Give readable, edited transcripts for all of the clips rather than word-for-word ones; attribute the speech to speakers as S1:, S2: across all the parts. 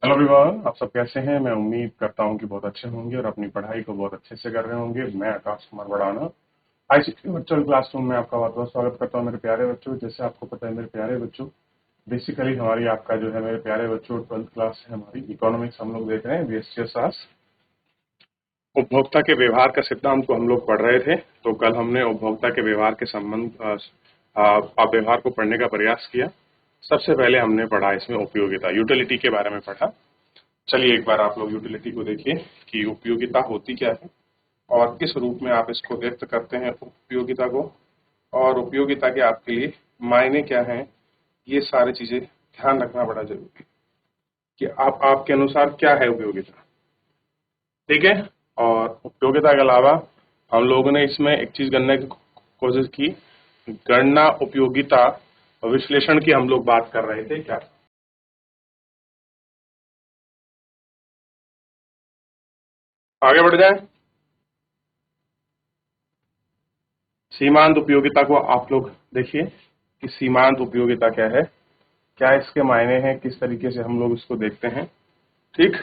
S1: Hello everyone, आप सब कैसे हैं। मैं उम्मीद करता हूं कि बहुत अच्छे होंगे और अपनी पढ़ाई को बहुत अच्छे से कर रहे होंगे। मैं Akash Kumar Badana ICT virtual classroom में आपका बहुत बहुत स्वागत करता हूं मेरे प्यारे बच्चों। जैसे आपको पता है मेरे प्यारे बच्चों, बेसिकली हमारी आपका जो है मेरे प्यारे बच्चों 12th क्लास है हमारी इकोनॉमिक्स हम लोग देख रहे हैं। BSc उपभोक्ता के व्यवहार का सिद्धांत को हम लोग पढ़ रहे थे। तो कल हमने उपभोक्ता के व्यवहार के संबंध व्यवहार को पढ़ने का प्रयास किया। सबसे पहले हमने पढ़ा इसमें उपयोगिता, यूटिलिटी के बारे में पढ़ा। चलिए एक बार आप लोग यूटिलिटी को देखिए कि उपयोगिता होती क्या है और किस रूप में आप इसको व्यक्त करते हैं उपयोगिता को, और उपयोगिता के आपके लिए मायने क्या हैं। ये सारी चीजें ध्यान रखना बड़ा जरूरी है कि आपके अनुसार क्या है उपयोगिता। ठीक है। और उपयोगिता के अलावा हम लोगों ने इसमें एक चीज करने की कोशिश की, गणना उपयोगिता और विश्लेषण की हम लोग बात कर रहे थे। क्या आगे बढ़ जाए। सीमांत उपयोगिता को आप लोग देखिए कि सीमांत उपयोगिता क्या है, क्या इसके मायने हैं, किस तरीके से हम लोग इसको देखते हैं। ठीक।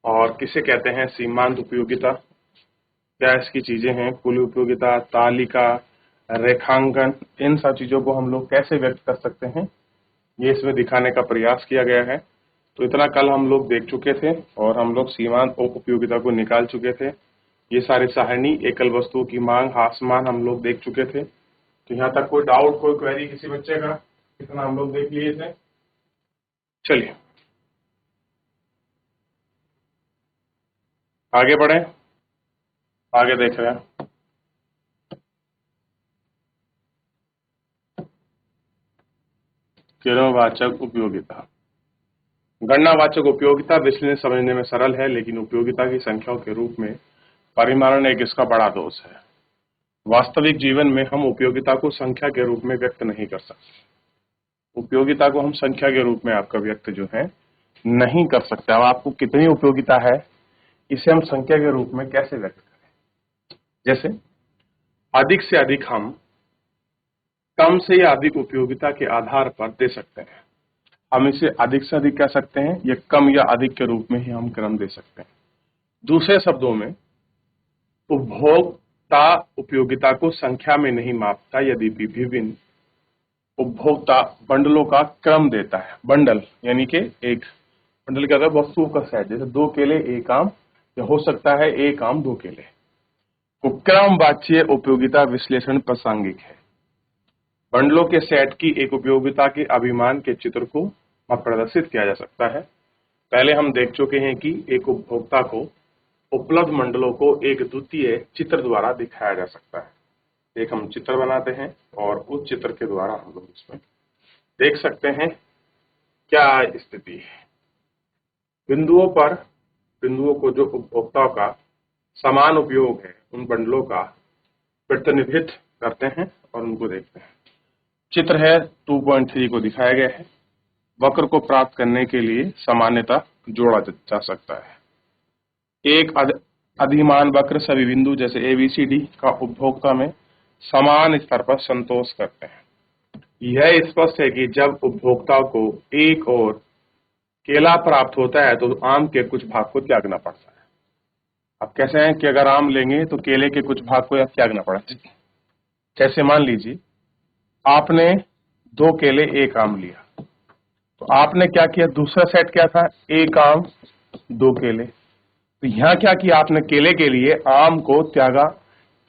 S1: और किसे कहते हैं सीमांत उपयोगिता, क्या इसकी चीजें हैं, कुल उपयोगिता, तालिका, रेखांकन, इन सब चीजों को हम लोग कैसे व्यक्त कर सकते हैं, ये इसमें दिखाने का प्रयास किया गया है। तो इतना कल हम लोग देख चुके थे और हम लोग सीमांत उपयोगिता को निकाल चुके थे। ये सारे सारणी, एकल वस्तुओं की मांग, हासमान हम लोग देख चुके थे। तो यहाँ तक कोई डाउट, कोई क्वेरी किसी बच्चे का? कितना हम लोग देख लिए थे। चलिए आगे बढ़े। आगे देख रहे हैं किरणवाचक उपयोगिता। गणनावाचक उपयोगिता विश्लेषण समझने में सरल है, लेकिन उपयोगिता की संख्याओं के रूप में परिमाणन एक इसका बड़ा दोष है। वास्तविक जीवन में हम उपयोगिता को संख्या के रूप में व्यक्त नहीं कर सकते। उपयोगिता को हम संख्या के रूप में आपका व्यक्त जो है नहीं कर सकते। अब आपको कितनी उपयोगिता है, इसे हम संख्या के रूप में कैसे व्यक्त करें। जैसे अधिक से अधिक हम कम से या अधिक उपयोगिता के आधार पर दे सकते हैं। हम इसे अधिक से अधिक कह सकते हैं, या कम या अधिक के रूप में ही हम क्रम दे सकते हैं। दूसरे शब्दों में, उपभोक्ता उपयोगिता को संख्या में नहीं मापता, यदि विभिन्न उपभोक्ता बंडलों का क्रम देता है। बंडल यानी कि एक बंडल क्या होता है, वस्तुओं का सेट। जैसे 2 केले 1 आम, या हो सकता है 1 आम 2 केले। तो क्रमवाच्य उपयोगिता विश्लेषण प्रासंगिक है। बंडलों के सेट की एक उपयोगिता के अभिमान के चित्र को प्रदर्शित किया जा सकता है। पहले हम देख चुके हैं कि एक उपभोक्ता को उपलब्ध मंडलों को एक द्वितीय चित्र द्वारा दिखाया जा सकता है। एक हम चित्र बनाते हैं और उस चित्र के द्वारा हम लोग इसमें देख सकते हैं क्या स्थिति है। बिंदुओं को जो उपभोक्ताओं का समान उपयोग है, उन बंडलों का प्रतिनिधित्व करते हैं और उनको देखते हैं। चित्र है 2.3 को दिखाया गया है। वक्र को प्राप्त करने के लिए सामान्यता जोड़ा जा सकता है। एक अधिमान वक्र सभी बिंदु जैसे ABCD का उपभोक्ता में समान स्तर पर संतोष करते हैं। यह स्पष्ट है कि जब उपभोक्ता को एक और केला प्राप्त होता है तो आम के कुछ भाग को त्यागना पड़ता है। अब कैसे हैं कि अगर आम लेंगे तो केले के कुछ भाग को त्यागना पड़ता है। जैसे मान लीजिए आपने 2 केले 1 आम लिया, तो आपने क्या किया, दूसरा सेट क्या था, 1 आम 2 केले। तो यहाँ क्या किया आपने, केले के लिए आम को त्यागा।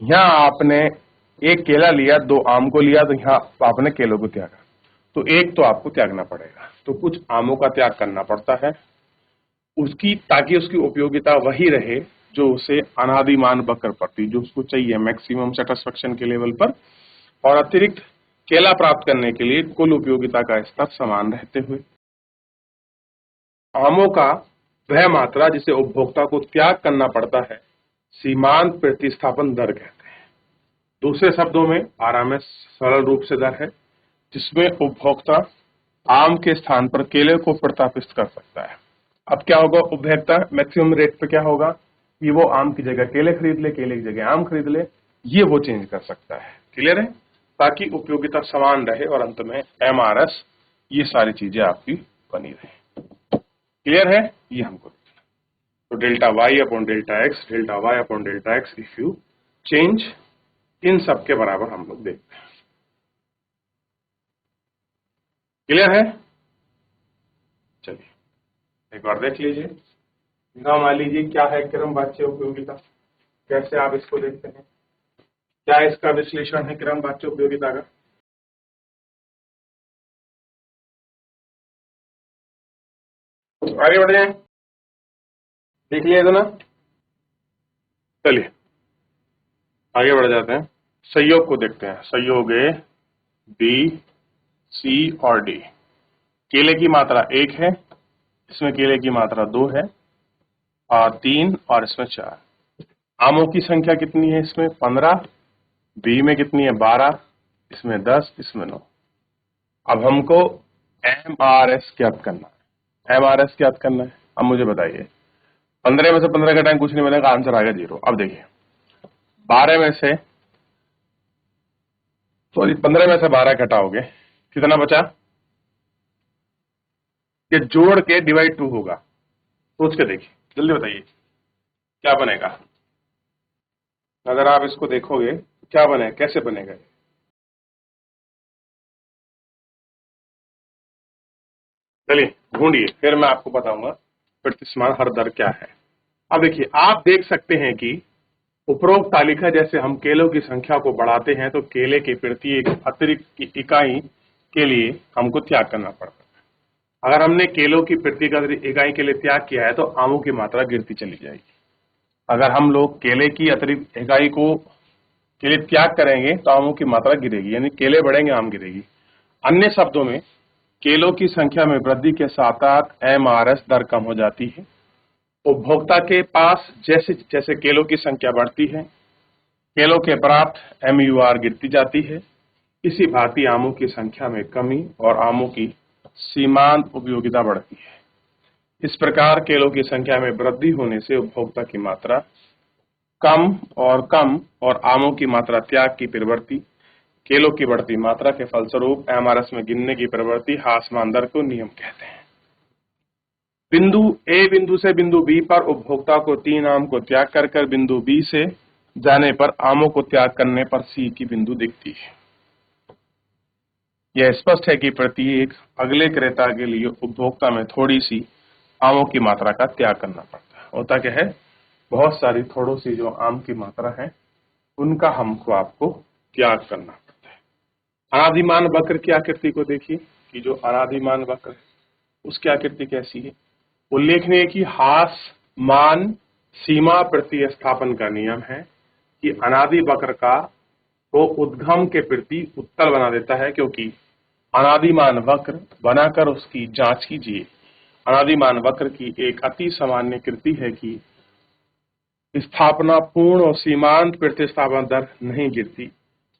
S1: यहाँ आपने 1 केला लिया, 2 आम को लिया, तो यहाँ आपने केलों को त्यागा। तो एक तो आपको त्यागना पड़ेगा, तो कुछ आमों का त्याग करना पड़ता है उसकी, ताकि उसकी उपयोगिता वही रहे जो उसे अनादिमान वक्र पर जो उसको चाहिए मैक्सिमम सेटिस्फेक्शन के लेवल पर, और अतिरिक्त केला प्राप्त करने के लिए कुल उपयोगिता का स्तर समान रहते हुए। आमों का वह मात्रा जिसे उपभोक्ता को त्याग करना पड़ता है सीमांत प्रतिस्थापन दर कहते हैं। दूसरे शब्दों में RMS सरल रूप से दर है जिसमें उपभोक्ता आम के स्थान पर केले को प्रतिस्थापित कर सकता है। अब क्या होगा, उपभोक्ता मैक्सिमम रेट पे क्या होगा कि वो आम की जगह केले खरीद ले, केले की जगह आम खरीद ले, ये वो चेंज कर सकता है। क्लियर है, ताकि उपयोगिता समान रहे और अंत में MRS ये सारी चीजें आपकी बनी रहे। क्लियर है? ये हमको देखना। तो delta Y upon delta X if you change, इन सब के बराबर हम लोग देखते हैं। क्लियर है? चलिए एक बार देख लीजिए। मान लीजिए क्या है क्रमवाच्य उपयोगिता, कैसे आप इसको देखते हैं, क्या इसका विश्लेषण है क्रमवाच्य उपयोगिता का? आगे बढ़ जाए, देख लिया तो ना। चलिए आगे बढ़ जाते हैं, संयोग को देखते हैं। संयोग ए बी सी और डी। केले की मात्रा 1 है, इसमें केले की मात्रा 2 है और 3 और इसमें 4। आमों की संख्या कितनी है? इसमें 15, बी में कितनी है? 12, इसमें 10, इसमें 9। अब हमको MRS ज्ञात करना है। MRS ज्ञात करना है। अब मुझे बताइए, 15 में से 15 घटाएं कुछ नहीं मिलेगा, आंसर आएगा 0। अब देखिए 12 में से 15 में से 12 घटाओगे कितना बचा? ये जोड़ के डिवाइड 2 होगा। सोच के देखिए, जल्दी बताइए क्या बनेगा। अगर आप इसको देखोगे तो क्या बने, कैसे बनेगा? चलिए ढूंढिए, फिर मैं आपको बताऊंगा प्रतिस्मान हर दर क्या है। अब देखिए, आप देख सकते हैं कि उपरोक्त तालिका जैसे हम केलों की संख्या को बढ़ाते हैं तो केले के प्रति एक अतिरिक्त इकाई के लिए हमको त्याग करना पड़ता है। अगर हमने केलों की प्रति इकाई के लिए त्याग किया है तो आमों की मात्रा गिरती चली जाएगी। अगर हम लोग केले की अतिरिक्त इकाई को के लिए त्याग करेंगे तो आमों की मात्रा गिरेगी, यानी केले बढ़ेंगे, आम गिरेगी। अन्य शब्दों में केलों की संख्या में वृद्धि के साथ साथ MRS दर कम हो जाती है। उपभोक्ता के पास जैसे जैसे केलों की संख्या बढ़ती है, केलों के प्राप्त MUR गिरती जाती है। इसी भांति आमों की संख्या में कमी और आमों की सीमांत उपयोगिता बढ़ती है। इस प्रकार केलों की संख्या में वृद्धि होने से उपभोक्ता की मात्रा कम और आमों की मात्रा त्याग की प्रवृत्ति, केलों की बढ़ती मात्रा के फलस्वरूप MRS में गिनने की प्रवृत्ति हासमान दर को नियम कहते हैं। बिंदु ए बिंदु से बिंदु बी पर उपभोक्ता को 3 आम को त्याग कर बिंदु बी से जाने पर आमों को त्याग करने पर सी की बिंदु दिखती है। यह स्पष्ट है कि प्रत्येक अगले क्रेता के लिए उपभोक्ता में थोड़ी सी आमों की मात्रा का त्याग करना पड़ता है। होता क्या है, बहुत सारी थोड़ी सी जो आम की मात्रा है उनका हमको आपको त्याग करना पड़ता है। अनादिमान वक्र की आकृति को देखिए कि जो अनादिमान वक्र है उसकी आकृति कैसी है। उल्लेखनीय कि हास मान सीमा प्रतिस्थापन का नियम है कि अनादि वक्र का को उद्गम के प्रति उत्तल बना देता है, क्योंकि अनादिमान वक्र बनाकर उसकी जांच कीजिए। अनादिमान वक्र की एक अति सामान्य कृति है कि स्थापना पूर्ण और सीमांत प्रतिस्थापन दर नहीं गिरती,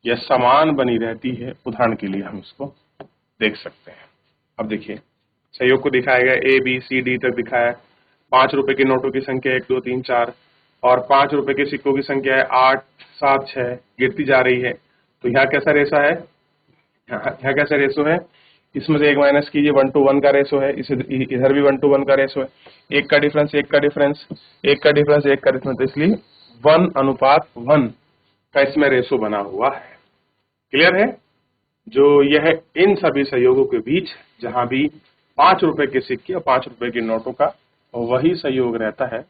S1: यह समान बनी रहती है। उदाहरण के लिए हम इसको देख सकते हैं। अब देखिए सहयोग को दिखाया गया, ABCD तक दिखाया है। 5 रुपए के नोटों की संख्या 1 2 3 4 और 5 रुपए के सिक्कों की संख्या है 8 7 6, गिरती जा रही है। तो यहाँ कैसा रेशा है, यहाँ कैसा रेशो है, इसमें से एक माइनस कीजिए, 1 to 1 का रेशो है, इधर भी 1 to 1 का रेशो है। एक का डिफरेंस, तो इसलिए 1:1 का इसमें रेशो बना हुआ है। क्लियर है? जो यह इन सभी सहयोगों के बीच जहां भी 5 रुपए के सिक्के और 5 रुपए के नोटों का वही सहयोग रहता है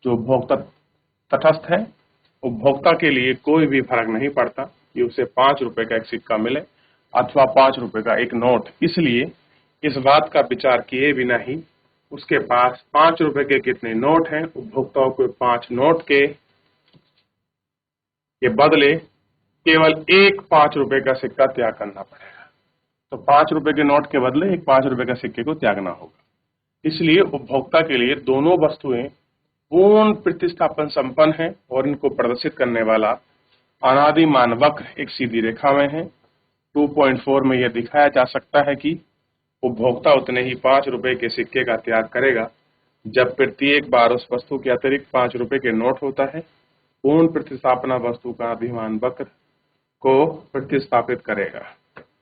S1: जो उपभोक्ता तटस्थ है। उपभोक्ता के लिए कोई भी फर्क नहीं पड़ता कि उसे 5 रुपए का एक सिक्का मिले अथवा 5 रुपए का एक नोट। इसलिए इस बात का विचार किए बिना ही उसके पास 5 रुपए के कितने नोट हैं, उपभोक्ताओं को 5 नोट के बदले केवल एक 5 रुपए का सिक्का त्याग करना पड़ेगा। तो 5 रुपए के नोट के बदले एक 5 रुपए का सिक्के को त्यागना होगा। इसलिए उपभोक्ता के लिए दोनों वस्तुएं पूर्ण प्रतिस्थापन संपन्न है और इनको प्रदर्शित करने वाला अनादिमान वक्र एक सीधी रेखा में है। 2.4 में यह दिखाया जा सकता है कि उपभोक्ता उतने ही 5 रुपए के सिक्के का त्याग करेगा जब प्रत्येक बार उस वस्तु के अतिरिक्त 5 रुपए के नोट होता है। पूर्ण प्रतिस्थापना वस्तु का अधिमान वक्र को प्रतिस्थापित करेगा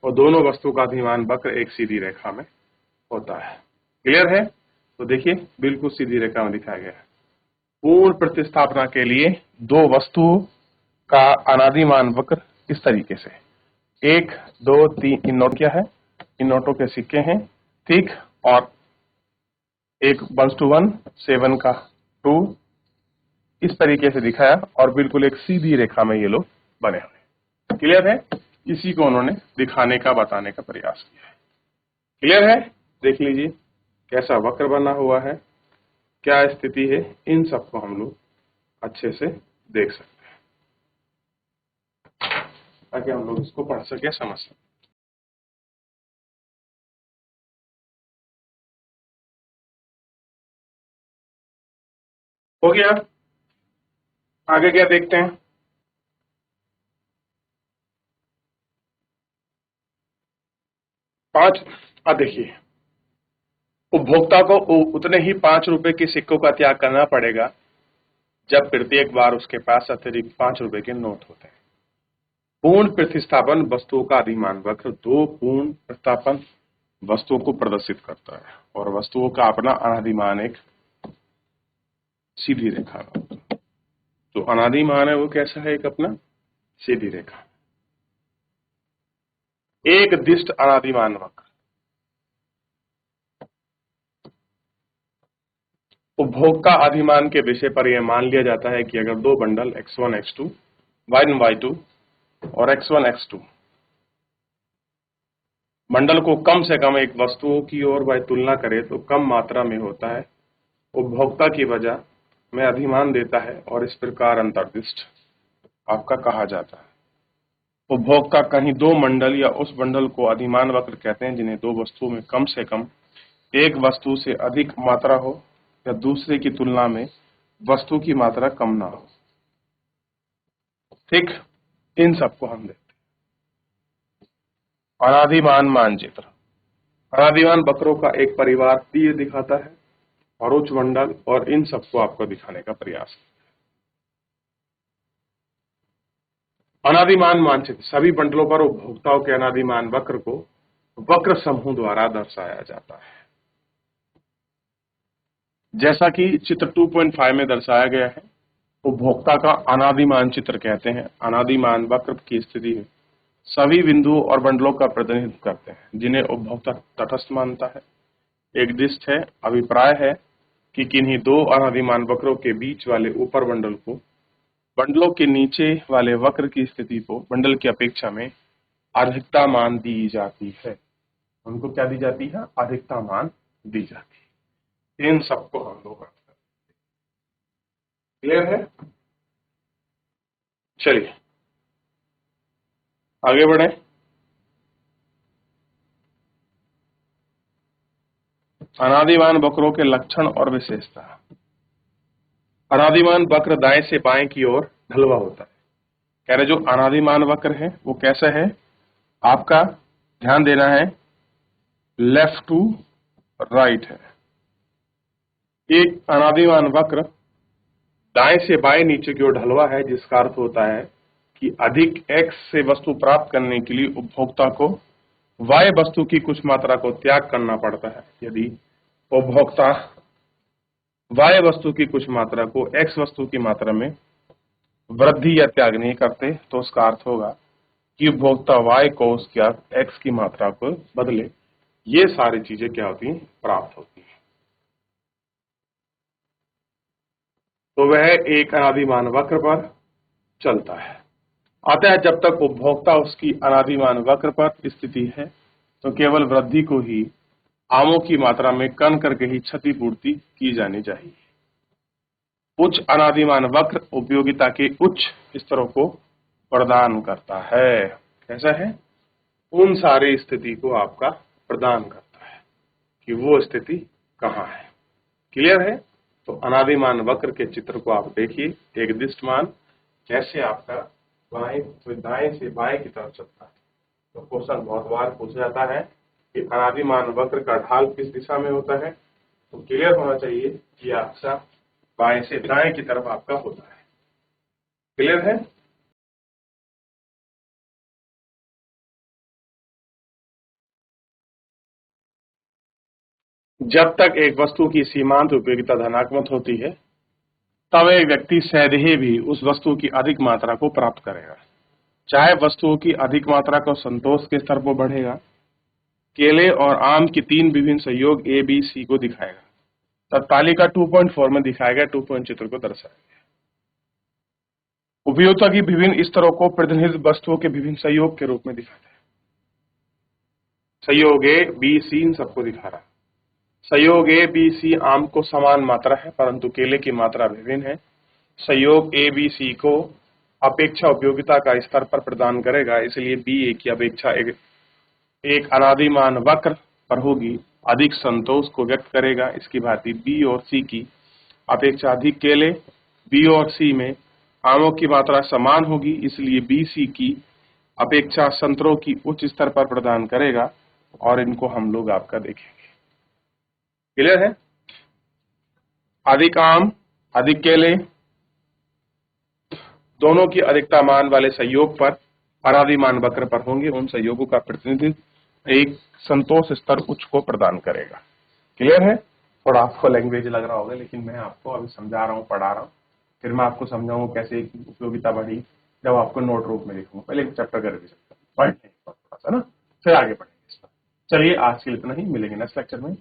S1: और दोनों वस्तु का अधिमान वक्र एक सीधी रेखा में होता है। क्लियर है? तो देखिए बिल्कुल सीधी रेखा में दिखाया गया है। पूर्ण प्रतिस्थापना के लिए दो वस्तुओं का अनादिमान वक्र इस तरीके से, 1 2 3 इन नोट क्या है, इन नोटों के सिक्के हैं, ठीक, और एक 1:1 7 का 2 इस तरीके से दिखाया और बिल्कुल एक सीधी रेखा में ये लोग बने हुए। क्लियर है? इसी को उन्होंने दिखाने का, बताने का प्रयास किया है। क्लियर है? देख लीजिए कैसा वक्र बना हुआ है, क्या स्थिति है, इन सबको हम लोग अच्छे से देख सकते हैं ताकि हम लोग इसको पढ़ सके, समझ सके। हो गया? आगे क्या देखते हैं? पांच, देखिए उपभोक्ता को उतने ही 5 रुपए के सिक्कों का त्याग करना पड़ेगा जब प्रत्येक बार उसके पास अतिरिक्त 5 रुपए के नोट होते हैं। पूर्ण प्रतिस्थापन वस्तुओं का अधिमान वक्र दो पूर्ण प्रतिस्थापन वस्तुओं को प्रदर्शित करता है और वस्तुओं का अपना अनादिमान एक सीधी रेखा है। तो अनादिमान है वो कैसा है, एक अपना सीधी रेखा, एक दिष्ट अनादिमान वक्र। उपभोक्ता अधिमान के विषय पर यह मान लिया जाता है कि अगर दो bundle x1 x2 y1 y2 और x1 x2 मंडल को कम से कम एक वस्तुओं की ओर वह तुलना करे तो कम मात्रा में होता है, उपभोक्ता की वजह में अधिमान देता है और इस प्रकार अंतर्दिष्ट आपका कहा जाता है। उपभोक्ता कहीं दो मंडल या उस मंडल को अधिमान वक्र कहते हैं जिन्हें दो वस्तुओं में कम से कम एक वस्तु से अधिक मात्रा हो या दूसरे की तुलना में वस्तु की मात्रा कम ना हो। ठीक, इन सबको हम देखते हैं। अनादिमान मानचित्र, अनादिमान वक्रों का एक परिवार तीर दिखाता है और उच्च मंडल और इन सबको आपको दिखाने का प्रयास। अनादिमान मानचित्र सभी मंडलों पर उपभोक्ताओं के अनादिमान वक्र को वक्र समूह द्वारा दर्शाया जाता है, जैसा कि चित्र 2.5 में दर्शाया गया है। उपभोक्ता का अनादिमान चित्र कहते हैं अनादिमान वक्र की स्थिति है सभी बिंदुओं और मंडलों का प्रतिनिधित्व करते हैं जिन्हें उपभोक्ता तटस्थ मानता है। एक दिष्ट है, अभिप्राय है कि किन्हीं दो अनादिमान वक्रों के बीच वाले ऊपर मंडल को मंडलों के नीचे वाले वक्र की स्थिति को मंडल की अपेक्षा में अधिकता मान दी जाती है। उनको क्या दी जाती है? अधिकता मान दी जाती है। इन सबको हम लोग क्लियर है? चलिए आगे बढ़े। अनादिमान वक्रों के लक्षण और विशेषता। अनादिमान वक्र दाएं से बाएं की ओर ढलवा होता है। कह रहे जो अनादिमान वक्र है वो कैसा है, आपका ध्यान देना है, लेफ्ट टू राइट है। एक अनादिमान वक्र दाएं से बाएं नीचे की ओर ढलवा है जिसका अर्थ होता है कि अधिक x से वस्तु प्राप्त करने के लिए उपभोक्ता को y वस्तु की कुछ मात्रा को त्याग करना पड़ता है। यदि उपभोक्ता y वस्तु की कुछ मात्रा को x वस्तु की मात्रा में वृद्धि या त्याग नहीं करते तो उसका अर्थ होगा कि उपभोक्ता y को उसके x की मात्रा को बदले ये सारी चीजें क्या होती हैं? प्राप्त होती हैं। तो वह एक अनादिमान वक्र पर चलता है। अतः जब तक उपभोक्ता उसकी अनादिमान वक्र पर स्थिति है तो केवल वृद्धि को ही आमों की मात्रा में कण करके ही क्षतिपूर्ति की जानी चाहिए। उच्च अनादिमान वक्र उपयोगिता के उच्च स्तरों को प्रदान करता है। कैसा है? उन सारी स्थिति को आपका प्रदान करता है कि वो स्थिति कहाँ है। क्लियर है? तो अनादिमान वक्र के चित्र को आप देखिए, एक दिष्ट मान कैसे आपका दाएं से बाएं की तरफ चलता है। तो क्वेश्चन बहुत बार पूछा जाता है कि अनादिमान वक्र का ढाल किस दिशा में होता है, तो क्लियर होना चाहिए कि आपका बाएं से दाएं की तरफ आपका होता है। क्लियर है? जब तक एक वस्तु की सीमांत उपयोगिता धनात्मक होती है तब एक व्यक्ति सदैव भी उस वस्तु की अधिक मात्रा को प्राप्त करेगा। चाहे वस्तुओं की अधिक मात्रा को संतोष के स्तर पर बढ़ेगा। केले और आम की 3 विभिन्न संयोग ए बी सी को दिखाएगा। तब तालिका 2.4 में दिखाया गया 2 चित्र को दर्शाया गया। उपयोगिता की विभिन्न स्तरों को प्रतिनिधित्व वस्तुओं के विभिन्न संयोग के रूप में दिखाते हैं। संयोग ए बी सी इन सबको दिखा रहा है। संयोग ए बी सी आम को समान मात्रा है परंतु केले की मात्रा विभिन्न है। संयोग ए बी सी को अपेक्षा उपयोगिता का स्तर पर प्रदान करेगा, इसलिए बी ए की अपेक्षा एक अनादिमान वक्र पर होगी, अधिक संतोष को व्यक्त करेगा। इसकी भांति बी और सी की अपेक्षा अधिक केले, बी और सी में आमों की मात्रा समान होगी, इसलिए बी सी की अपेक्षा संतरों की उच्च स्तर पर प्रदान करेगा और इनको हम लोग आपका देखेंगे। क्लियर है? अधिक आम, अधिक केले, दोनों की अधिकता मान वाले संयोग पर अनादिमान वक्र पर होंगे। उन संयोगों का प्रतिनिधित्व एक संतोष स्तर उच्च को प्रदान करेगा। क्लियर है? थोड़ा आपको लैंग्वेज लग रहा होगा, लेकिन मैं आपको अभी समझा रहा हूँ, पढ़ा रहा हूँ, फिर मैं आपको समझाऊंगा कैसे उपयोगिता बढ़ी जब आपको नोट रूप में लिखूंगा। पहले एक चैप्टर कर भी सकता हूँ, पढ़ लेंगे थोड़ा सा ना, फिर आगे बढ़ेंगे इस पर। चलिए आज के लिए इतना ही, मिलेंगे नेक्स्ट लेक्चर में।